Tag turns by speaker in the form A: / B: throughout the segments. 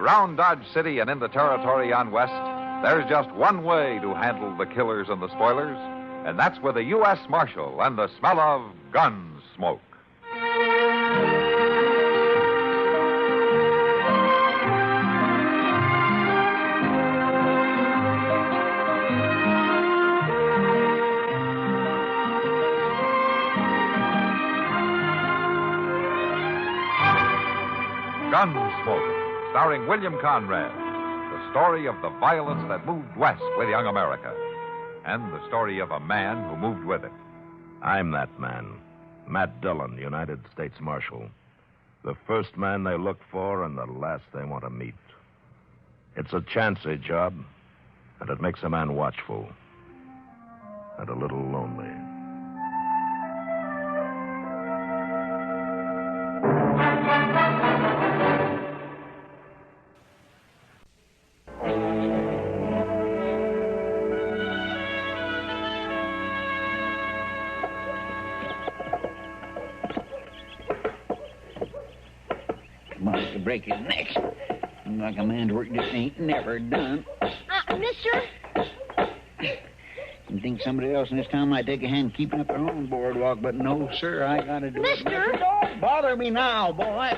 A: Around Dodge City and in the territory on west, there's just one way to handle the killers and the spoilers, and that's with a U.S. Marshal and the smell of Gunsmoke. Gunsmoke, starring William Conrad. The story of the violence that moved west with young America. And the story of a man who moved with it.
B: I'm that man. Matt Dillon, United States Marshal. The first man they look for and the last they want to meet. It's a chancy job, and it makes a man watchful. And a little lonely.
C: Must to break his neck. Seems like a man's work just ain't never done.
D: Mister?
C: You think somebody else in this town might take a hand keeping up their own boardwalk, but no, sir, I gotta do it.
D: Mister?
C: Don't bother me now, boy.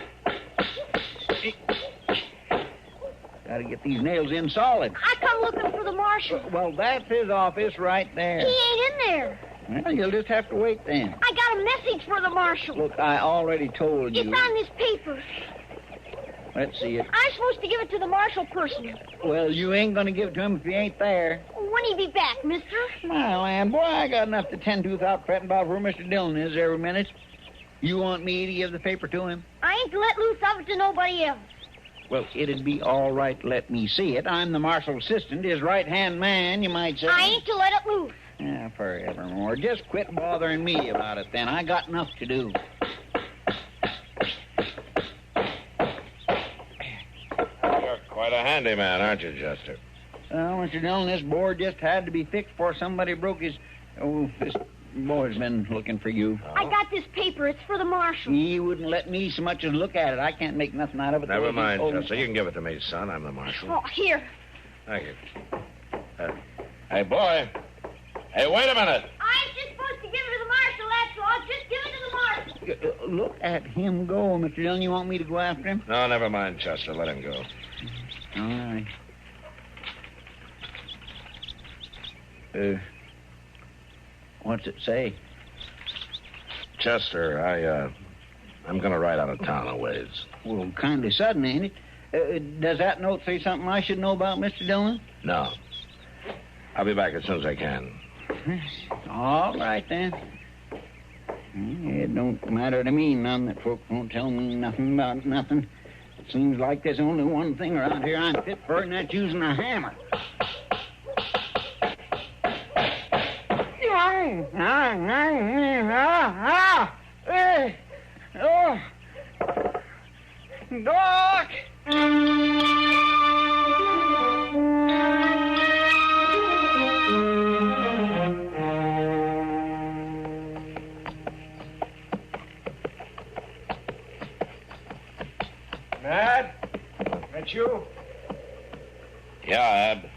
C: Gotta get these nails in solid.
D: I come looking for the marshal.
C: Well, that's his office right there.
D: He ain't in there.
C: Well, you'll just have to wait then.
D: I got a message for the marshal.
C: Look, I already told you.
D: It's on this paper.
C: Let's see it.
D: I'm supposed to give it to the marshal person.
C: Well, you ain't gonna give it to him if he ain't there.
D: When he be back, mister?
C: My land, boy, I got enough to tend to without fretting about where Mr. Dillon is every minute. You want me to give the paper to him?
D: I ain't to let loose of it to nobody else.
C: Well, it'd be all right to let me see it. I'm the marshal's assistant, his right-hand man, you might say.
D: I ain't to let it loose.
C: Yeah, forevermore. Just quit bothering me about it, then. I got enough to do.
B: You're quite a handyman, aren't you, Chester?
C: Well, Mr. Dillon, this board just had to be fixed before somebody broke his... Oh, this boy's been looking for you.
D: I got this paper. It's for the marshal.
C: He wouldn't let me so much as look at it. I can't make nothing out of it.
B: Never mind, Chester. You can give it to me, son. I'm the marshal.
D: Oh, here.
B: Thank you. Hey, boy. Hey, wait a minute.
D: I ain't just supposed to give it to the marshal, that's all. Just give it to the marshal.
C: Look at him go, Mr. Dillon. You want me to go after him?
B: No, never mind, Chester. Let him go.
C: All right. What's it say?
B: Chester, I'm going to ride out of town a ways.
C: Well, kind of sudden, ain't it? Does that note say something I should know about, Mr. Dillon?
B: No. I'll be back as soon as I can.
C: All right, then. It don't matter to me none that folks won't tell me nothing about nothing. It seems like there's only one thing around here I'm fit for, and that's using a hammer. Doc!
E: Matt? That you?
B: Yeah, Ab.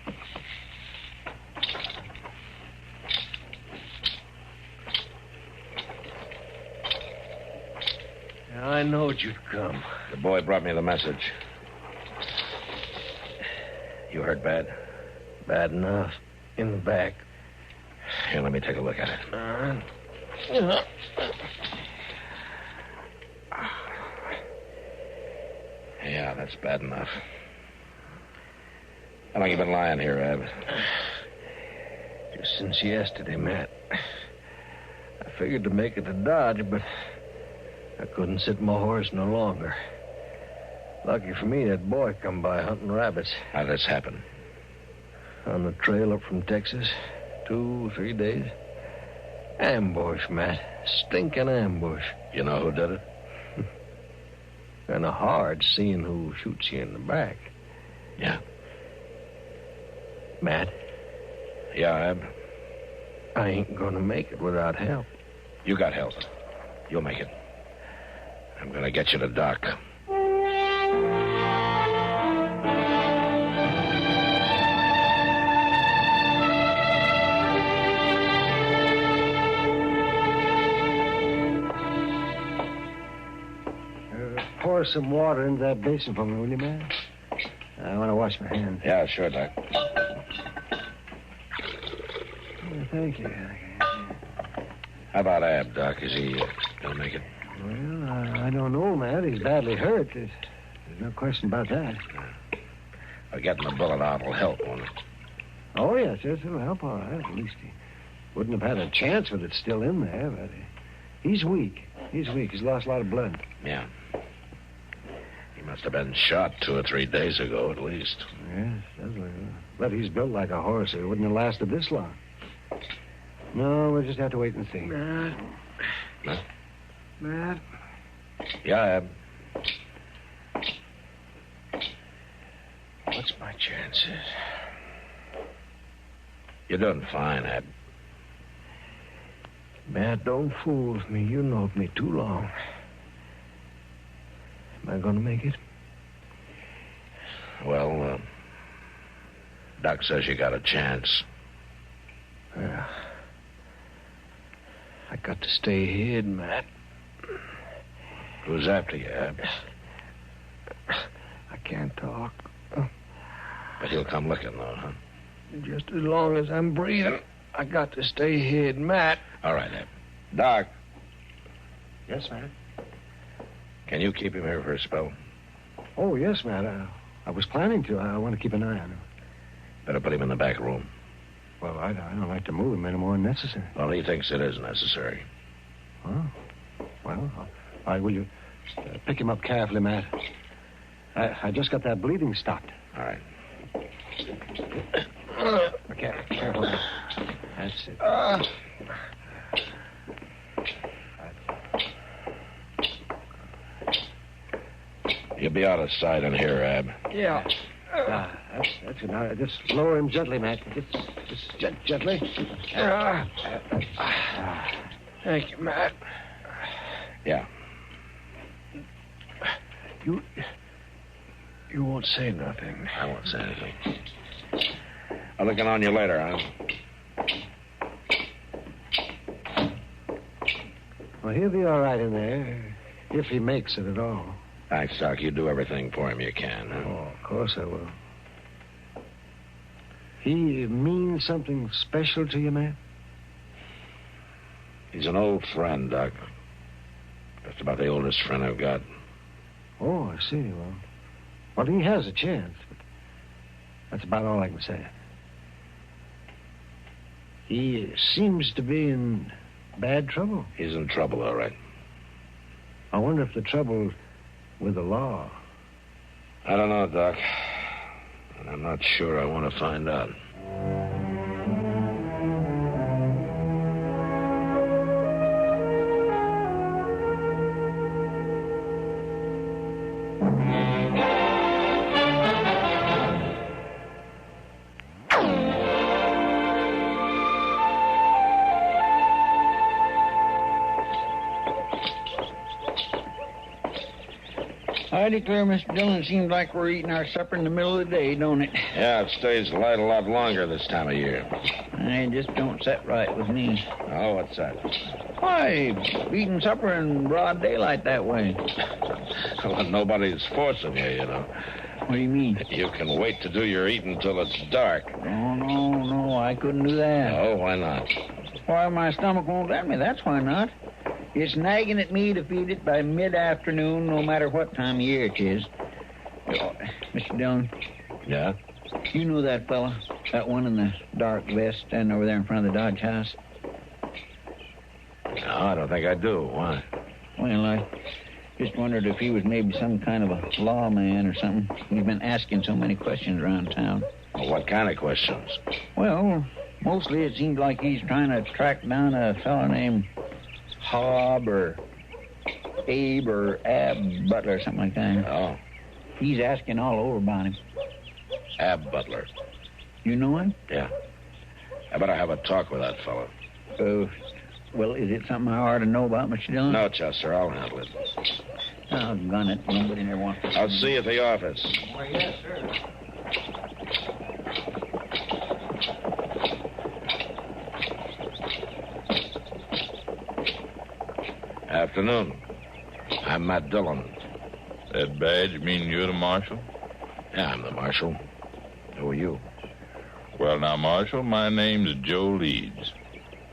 E: I knowed you'd come.
B: The boy brought me the message. You hurt bad?
E: Bad enough. In the back.
B: Here, let me take a look at it.
E: All right.
B: Yeah, that's bad enough. How long you been lying here, Ab?
E: Just since yesterday, Matt. I figured to make it to Dodge, but I couldn't sit my horse no longer. Lucky for me, that boy come by hunting rabbits.
B: How'd this happen?
E: On the trail up from Texas. 2-3 days. Ambush, Matt. Stinking ambush.
B: You know who did it?
E: Kind of hard seeing who shoots you in the back.
B: Yeah.
E: Matt?
B: Yeah, Ab?
E: I ain't gonna make it without help.
B: You got help. You'll make it. I'm gonna get you to Doc.
E: pour some water into that basin for me, will you, man? I want to wash my hands.
B: Yeah, sure, Doc.
E: Thank you.
B: How about Ab, Doc? Is he going to make it?
E: Well, I don't know, Matt. He's badly hurt. There's no question about that.
B: Well, getting the bullet out will help, won't it?
E: Oh, yes, it'll help all right. At least he wouldn't have had a chance with it still in there, but he's weak. He's weak. He's lost a lot of blood.
B: Yeah. He must have been shot 2 or 3 days ago, at least.
E: Yes, definitely. But he's built like a horse. He wouldn't have lasted this long. No, we'll just have to wait and see.
B: Matt?
E: Matt?
B: Yeah, Ab. What's my chances? You're doing fine, Ab.
E: Matt, don't fool with me. You knowed me too long. Am I going to make it?
B: Well, Doc says you got a chance.
E: Yeah. I got to stay hid, Matt.
B: Who's after you, Ab?
E: I can't talk.
B: But he'll come looking, though, huh?
E: Just as long as I'm breathing, I got to stay hid, Matt.
B: All right, Ab. Doc,
E: Yes, Matt.
B: can you keep him here for a spell?
E: Oh, yes, Matt. I was planning to. I want to keep an eye on him.
B: Better put him in the back room.
E: Well, I don't like to move him any more than necessary.
B: Well, he thinks it is necessary.
E: Oh. Well, all right, will you pick him up carefully, Matt? I just got that bleeding stopped.
B: All right.
E: Okay, careful. That's it.
B: You'll be out of sight in here, Ab.
E: Yeah. That's it. Now, just lower him gently, Matt. Just gently. Thank you, Matt.
B: Yeah.
E: You won't say nothing.
B: I won't say anything. I'll look in on you later, huh?
E: Well, he'll be all right in there, if he makes it at all.
B: Thanks, Doc. You do everything for him you can, huh?
E: Oh, of course I will. He means something special to you, man?
B: He's an old friend, Doc. Just about the oldest friend I've got.
E: Oh, I see. Well, he has a chance, but that's about all I can say. He seems to be in bad trouble.
B: He's in trouble, all right.
E: I wonder if the trouble's with the law.
B: I don't know, Doc. And I'm not sure I want to find out.
C: I declare, Mr. Dillon, it seems like we're eating our supper in the middle of the day, don't it?
B: Yeah, it stays light a lot longer this time of year.
C: It just don't set right with me.
B: Oh, what's that?
C: Why, eating supper in broad daylight that way?
B: Well, nobody's forcing you, you know.
C: What do you mean?
B: You can wait to do your eating till it's dark.
C: Oh, no, I couldn't do that.
B: Oh, why not?
C: Why, my stomach won't let me, that's why not. It's nagging at me to feed it by mid-afternoon, no matter what time of year it is. Mr. Dillon.
B: Yeah?
C: You know that fella? That one in the dark vest standing over there in front of the Dodge house?
B: No, I don't think I do. Why?
C: Well, I just wondered if he was maybe some kind of a lawman or something. He's been asking so many questions around town.
B: Well, what kind of questions?
C: Well, mostly it seems like he's trying to track down a fella named Hob or Abe or Ab Butler or something like that.
B: Oh.
C: He's asking all over about him.
B: Ab Butler.
C: You know him?
B: Yeah. I better have a talk with that fellow.
C: Well, is it something I ought to know about, Mr. Dillon?
B: No, Chester, I'll handle it.
C: Oh, gun it. Nobody never wants to...
B: I'll see you at the office.
C: Well, yes, sir.
B: Afternoon. I'm Matt Dillon.
F: That badge mean you're the marshal?
B: Yeah, I'm the marshal. Who are you?
F: Well, now, Marshal, my name's Joe Leeds.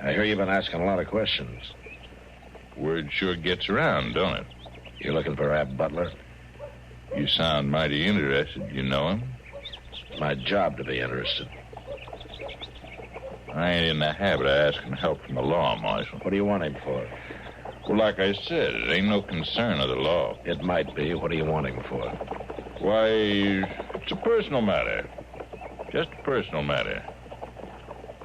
B: I hear you've been asking a lot of questions.
F: Word sure gets around, don't it?
B: You looking for Ab Butler?
F: You sound mighty interested. You know him?
B: It's my job to be interested.
F: I ain't in the habit of asking help from the law, Marshal.
B: What do you want him for?
F: Well, like I said, it ain't no concern of the law.
B: It might be. What do you want him for?
F: Why, it's a personal matter. Just a personal matter.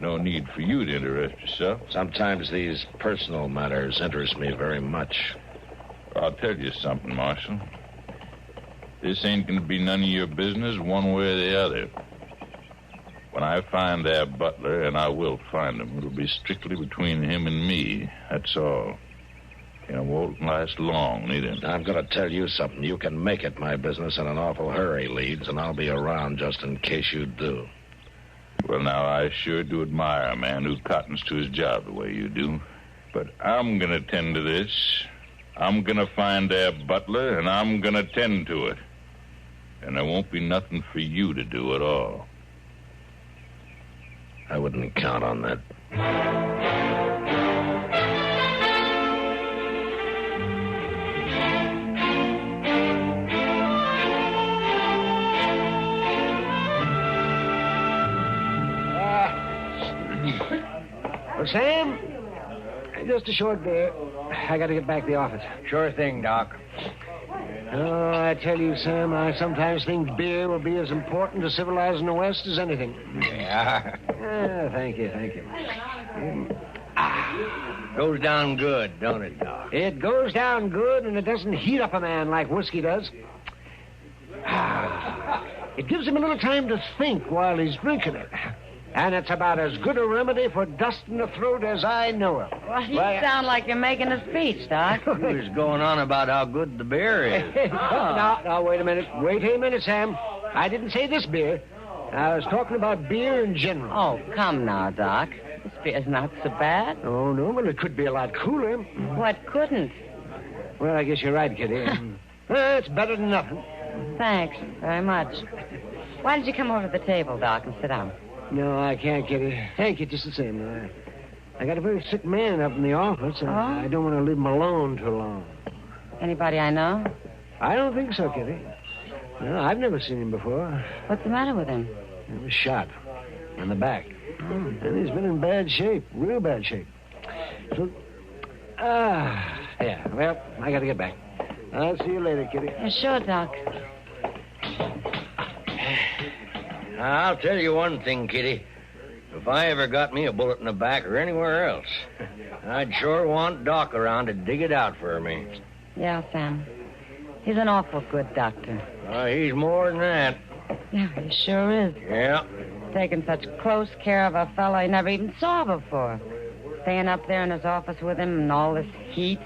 F: No need for you to interest yourself.
B: Sometimes these personal matters interest me very much.
F: I'll tell you something, Marshal. This ain't going to be none of your business one way or the other. When I find Ab Butler, and I will find him, it'll be strictly between him and me. That's all. And it won't last long, neither.
B: I'm going to tell you something. You can make it my business in an awful hurry, Leeds, and I'll be around just in case you do.
F: Well, now, I sure do admire a man who cottons to his job the way you do. But I'm going to tend to this. I'm going to find Ab Butler, and I'm going to tend to it. And there won't be nothing for you to do at all.
B: I wouldn't count on that.
E: Well, Sam, just a short bit. I got to get back to the office.
C: Sure thing, Doc.
E: Oh, I tell you, Sam, I sometimes think beer will be as important to civilizing the West as anything.
C: Yeah.
E: Thank you.
C: Goes down good, don't it, Doc?
E: It goes down good, and it doesn't heat up a man like whiskey does. It gives him a little time to think while he's drinking it. And it's about as good a remedy for dust in the throat as I know of.
G: Well, you sound like you're making a speech, Doc.
C: He was going on about how good the beer is.
E: Now, wait a minute. Wait a minute, Sam. I didn't say this beer. I was talking about beer in general.
G: Oh, come now, Doc. This beer's not so bad.
E: Oh, no, well, it could be a lot cooler.
G: What couldn't?
E: Well, I guess you're right, Kitty. It's better than nothing.
G: Thanks very much. Why don't you come over to the table, Doc, and sit down?
E: No, I can't, Kitty. Thank you, just the same. I got a very sick man up in the office. And I don't want to leave him alone too long.
G: Anybody I know?
E: I don't think so, Kitty. No, I've never seen him before.
G: What's the matter with him?
E: He was shot in the back. And he's been in bad shape, real bad shape. So, yeah, well, I got to get back. I'll see you later, Kitty.
G: Yeah, sure, Doc.
C: I'll tell you one thing, Kitty. If I ever got me a bullet in the back or anywhere else, I'd sure want Doc around to dig it out for me.
G: Yeah, Sam. He's an awful good doctor.
C: He's more than that.
G: Yeah, he sure is.
C: Yeah.
G: Taking such close care of a fellow he never even saw before. Staying up there in his office with him in all this heat.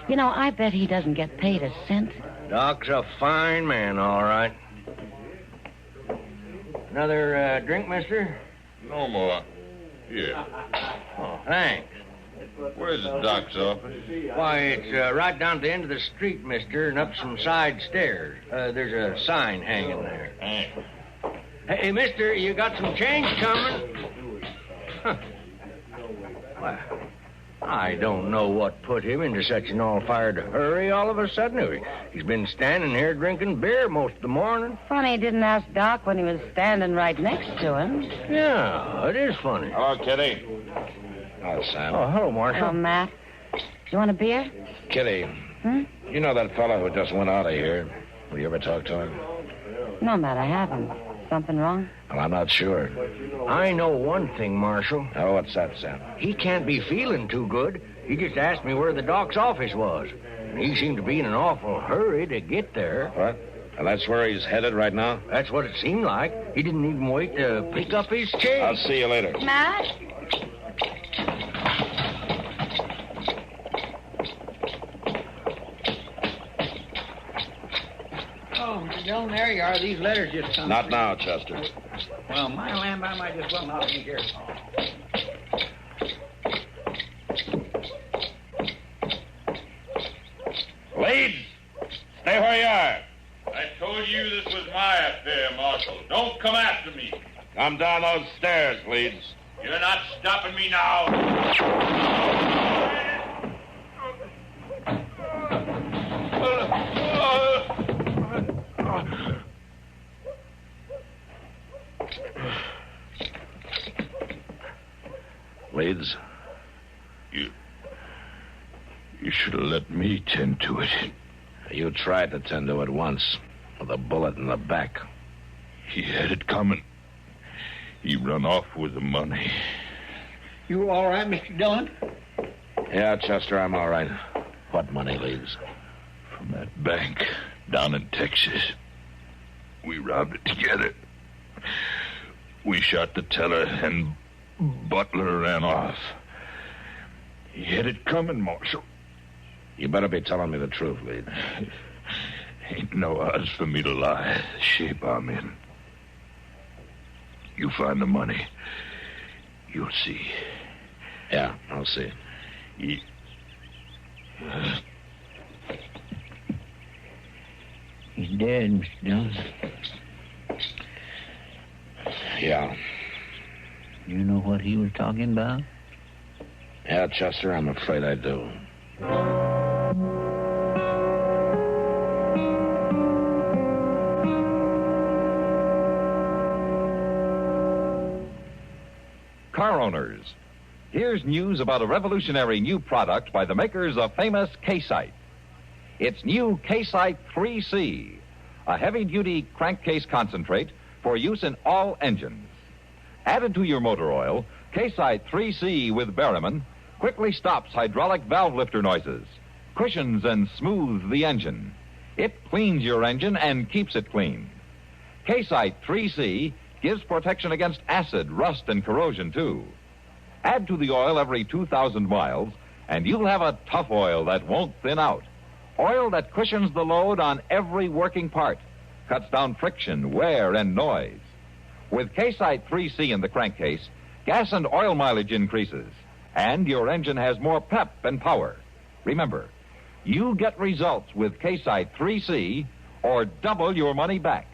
G: You know, I bet he doesn't get paid a cent.
C: Doc's a fine man, all right. Another drink, mister?
F: No more. Here.
C: Oh, thanks.
F: Where's the doc's office?
C: Why, it's right down at the end of the street, mister, and up some side stairs. There's a sign hanging there.
F: Thanks.
C: Hey, mister, you got some change coming? Huh. Well, I don't know what put him into such an all-fired hurry all of a sudden. He's been standing here drinking beer most of the morning.
G: Funny he didn't ask Doc when he was standing right next to him.
C: Yeah, it is funny.
F: Hello, Kitty.
B: Oh, Sam.
C: Oh, hello, Marshal.
G: Oh, Matt. You want a beer?
B: Kitty, you know that fellow who just went out of here? Will you ever talk to him?
G: No, Matt, I haven't. Something wrong?
B: Well, I'm not sure.
C: I know one thing, Marshal.
B: Oh, what's that, Sam?
C: He can't be feeling too good. He just asked me where the doc's office was. And he seemed to be in an awful hurry to get there.
B: What? And that's where he's headed right now?
C: That's what it seemed like. He didn't even wait to pick up his change.
B: I'll see you later.
G: Matt?
C: Down there you are. These letters just come.
B: Not now, Chester.
C: Well, my lamb, I might just well not be here.
B: Leeds! Stay
F: Don't come after me.
B: Come down those stairs, Leeds.
F: You're not stopping me now.
B: Leeds?
F: You should have let me tend to it.
B: You tried to tend to it once, with a bullet in the back.
F: He had it coming. He run off with the money.
C: You all right, Mr. Dillon?
B: Yeah, Chester, I'm all right. What money, Leeds?
F: From that bank down in Texas. We robbed it together. We shot the teller, and Butler ran off. He had it coming, Marshal.
B: You better be telling me the truth, Leeds.
F: Ain't no odds for me to lie. The shape I'm in. You find the money. You'll see.
B: Yeah, I'll see.
C: He's dead, Mr. Dillon.
B: Yeah.
C: You know what he was talking about?
B: Yeah, Chester, I'm afraid I do.
A: Car owners, here's news about a revolutionary new product by the makers of famous K-Sight. It's new K-Sight 3C, a heavy-duty crankcase concentrate for use in all engines. Added to your motor oil, K-Sight 3C with Berryman quickly stops hydraulic valve lifter noises, cushions and smooths the engine. It cleans your engine and keeps it clean. K-Sight 3C gives protection against acid, rust, and corrosion, too. Add to the oil every 2,000 miles, and you'll have a tough oil that won't thin out. Oil that cushions the load on every working part, cuts down friction, wear, and noise. With K-Sight 3C in the crankcase, gas and oil mileage increases, and your engine has more pep and power. Remember, you get results with K-Sight 3C or double your money back.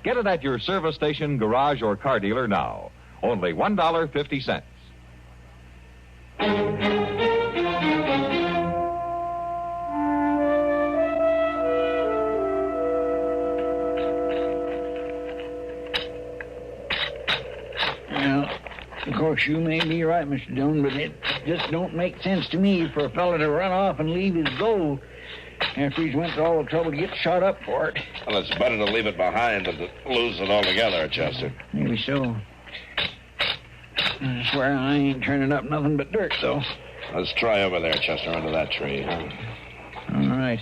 A: Get it at your service station, garage, or car dealer now. Only $1.50.
C: Well, of course, you may be right, Mr. Dillon, but it just don't make sense to me for a fella to run off and leave his gold after he's went to all the trouble to get shot up for it.
B: Well, it's better to leave it behind than to lose it altogether, Chester.
C: Maybe so. I swear I ain't turning up nothing but dirt, though.
B: Let's try over there, Chester, under that tree, huh?
C: All right.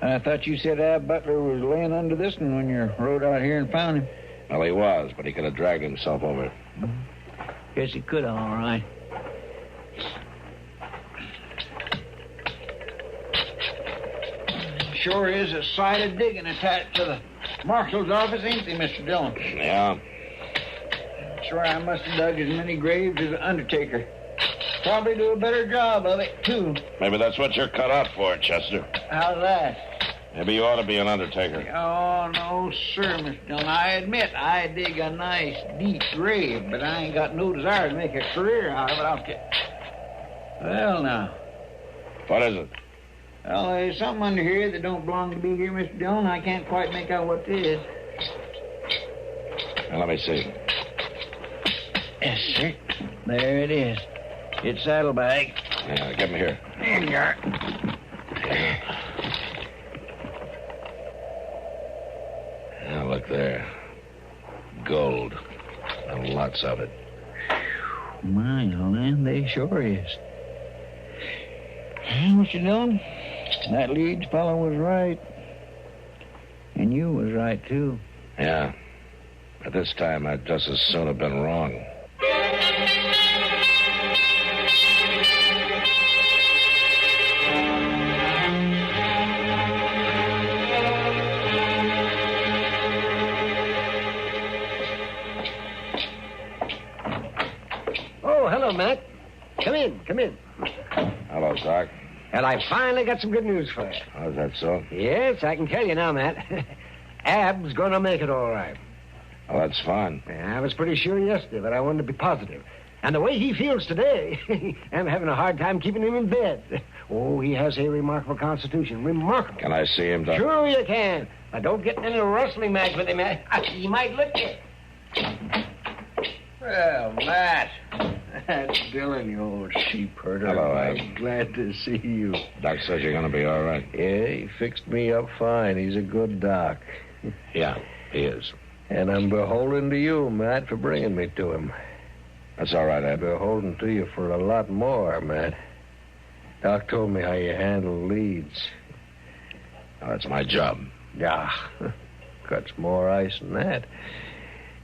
C: I thought you said Ab Butler was laying under this one when you rode out here and found him.
B: Well, he was, but he could have dragged himself over.
C: Guess he could have, all right. Sure is a sight of digging attached to the marshal's office, ain't they, Mr. Dillon?
B: Yeah.
C: Sure, I must have dug as many graves as an undertaker. Probably do a better job of it, too.
B: Maybe that's what you're cut out for, Chester.
C: How's that?
B: Maybe you ought to be an undertaker.
C: Oh, no, sir, Mr. Dillon. I admit I dig a nice, deep grave, but I ain't got no desire to make a career out of it. I'll get... Well, now.
B: What is it?
C: Well, there's something under here that don't belong to be here, Mr. Dillon. I can't quite make out what it is.
B: Now, let me see.
C: Yes, sir. There it is. It's saddlebag.
B: Yeah, give him here.
C: There you are.
B: Now, look there. Gold. And lots of it.
C: My land, they sure is. Well, Mr. Dillon, that Leeds fellow was right. And you was right, too.
B: Yeah. At this time, I'd just as soon have been wrong.
H: Oh, hello, Mac. Come in, come in.
B: Hello, Doc.
H: And I finally got some good news for you.
B: How's that so?
H: Yes, I can tell you now, Matt. Ab's gonna make it all right.
B: Well, that's fine.
H: I was pretty sure yesterday, but I wanted to be positive. And the way he feels today, I'm having a hard time keeping him in bed. Oh, he has a remarkable constitution. Remarkable.
B: Can I see him, Doc?
H: Sure you can. But don't get in any rustling match with him. He might lick you.
E: Well, Matt. That's Dillon, you old sheep herder.
B: Hello,
E: I'm
B: Ab.
E: glad to see you.
B: Doc says you're going to be all right.
E: Yeah, he fixed me up fine. He's a good doc.
B: Yeah, he is.
E: And I'm beholden to you, Matt, for bringing me to him.
B: That's all right,
E: I'm
B: Ab.
E: beholden to you for a lot more, Matt. Doc told me how you handle leads.
B: Now, that's my job.
E: Yeah, cuts more ice than that.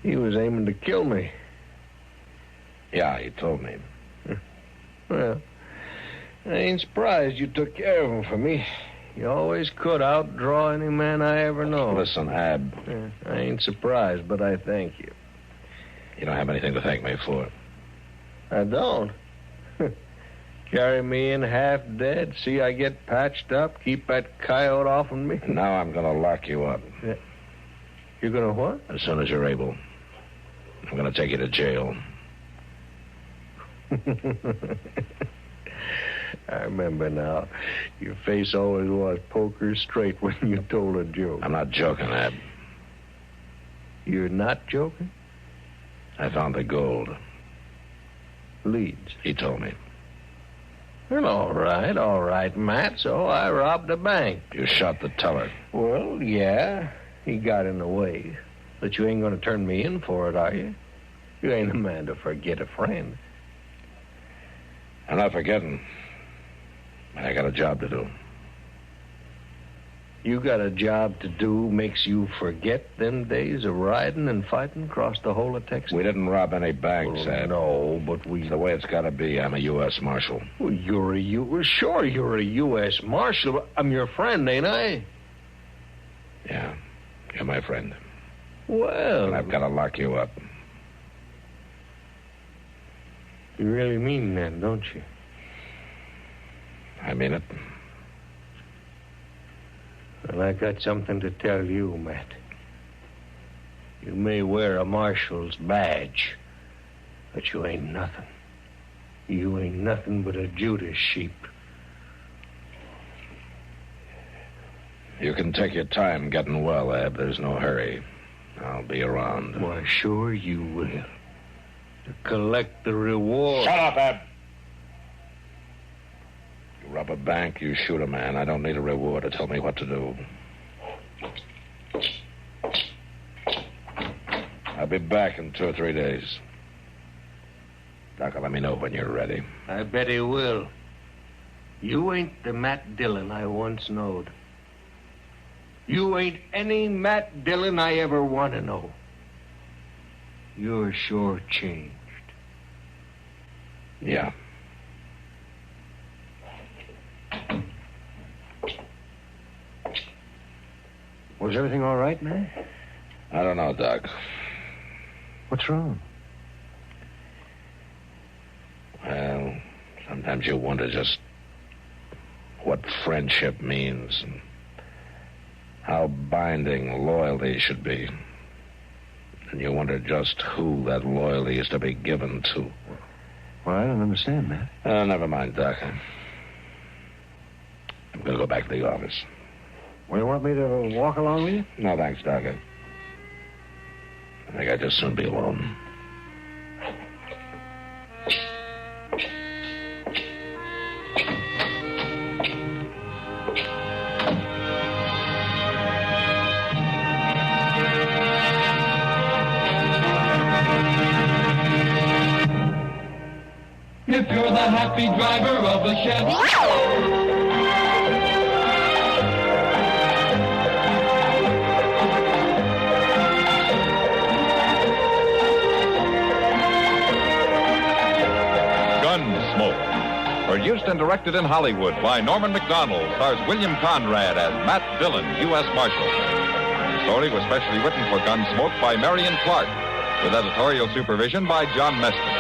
E: He was aiming to kill me.
B: Yeah, he told me.
E: Well, I ain't surprised you took care of him for me. You always could outdraw any man I ever know.
B: Listen, Ab,
E: Yeah, I ain't surprised, but I thank you.
B: you don't have anything to thank me for.
E: I don't. Carry me in half dead, see I get patched up, keep that coyote off of me.
B: And now I'm going to lock you up.
E: You're gonna what?
B: As soon as you're able. I'm going to take you to jail.
E: I remember now. Your face always was poker straight when you told a joke.
B: I'm not joking, Ab.
E: You're not joking?
B: I found the gold.
E: Leads.
B: He told me.
E: Well, all right, Matt. So I robbed a bank.
B: You shot the teller.
E: Well, yeah. He got in the way. But you ain't going to turn me in for it, are you? You ain't a man to forget a friend.
B: I'm not forgetting. But I got a job to do.
E: You got a job to do makes you forget them days of riding and fighting across the whole of Texas?
B: We didn't rob any banks,
E: Well,
B: Ab.
E: no, but we...
B: It's the way it's got to be. I'm a U.S. Marshal.
E: Well, you're a U.S. Marshal. I'm your friend, ain't I?
B: Yeah, you're my friend.
E: Well...
B: And I've got to lock you up.
E: You really mean that, don't you?
B: I mean it.
E: Well, I got something to tell you, Matt. You may wear a marshal's badge, but you ain't nothing. You ain't nothing but a Judas sheep.
B: You can take your time getting well, Ab. There's no hurry. I'll be around.
E: Why, sure you will. To collect the reward.
B: Shut up, Ab. You rob a bank, you shoot a man. I don't need a reward to tell me what to do. I'll be back in 2 or 3 days. Doc will let me know when you're ready.
E: I bet he will. You ain't the Matt Dillon I once knowed. You ain't any Matt Dillon I ever want to know. You're sure changed.
B: Yeah.
H: Was everything all right, man?
B: I don't know, Doc.
H: What's wrong?
B: Well, sometimes you wonder just what friendship means and how binding loyalty should be. And you wonder just who that loyalty is to be given to.
H: Well, I don't understand, man.
B: Never mind, Doc. I'm going to go back to the office.
H: Well, you want me to walk along with you?
B: No, thanks, Doc. I think I'd just soon be alone.
I: If you're the happy driver of a Chevy.
A: Gunsmoke. Produced and directed in Hollywood by Norman McDonald, stars William Conrad as Matt Dillon, U.S. Marshal. The story was specially written for Gunsmoke by Marion Clark, with editorial supervision by John Meston.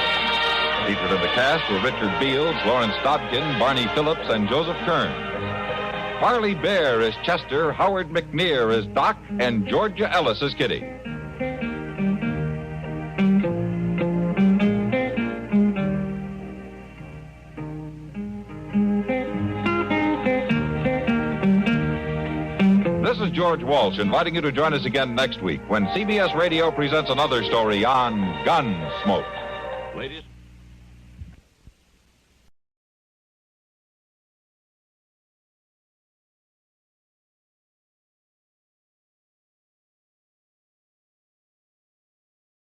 A: Featured in the cast were Richard Beals, Lawrence Dobkin, Barney Phillips, and Joseph Kern. Harley Bear as Chester, Howard McNear as Doc, and Georgia Ellis as Kitty. George Walsh, inviting you to join us again next week when CBS Radio presents another story on Gunsmoke. Ladies.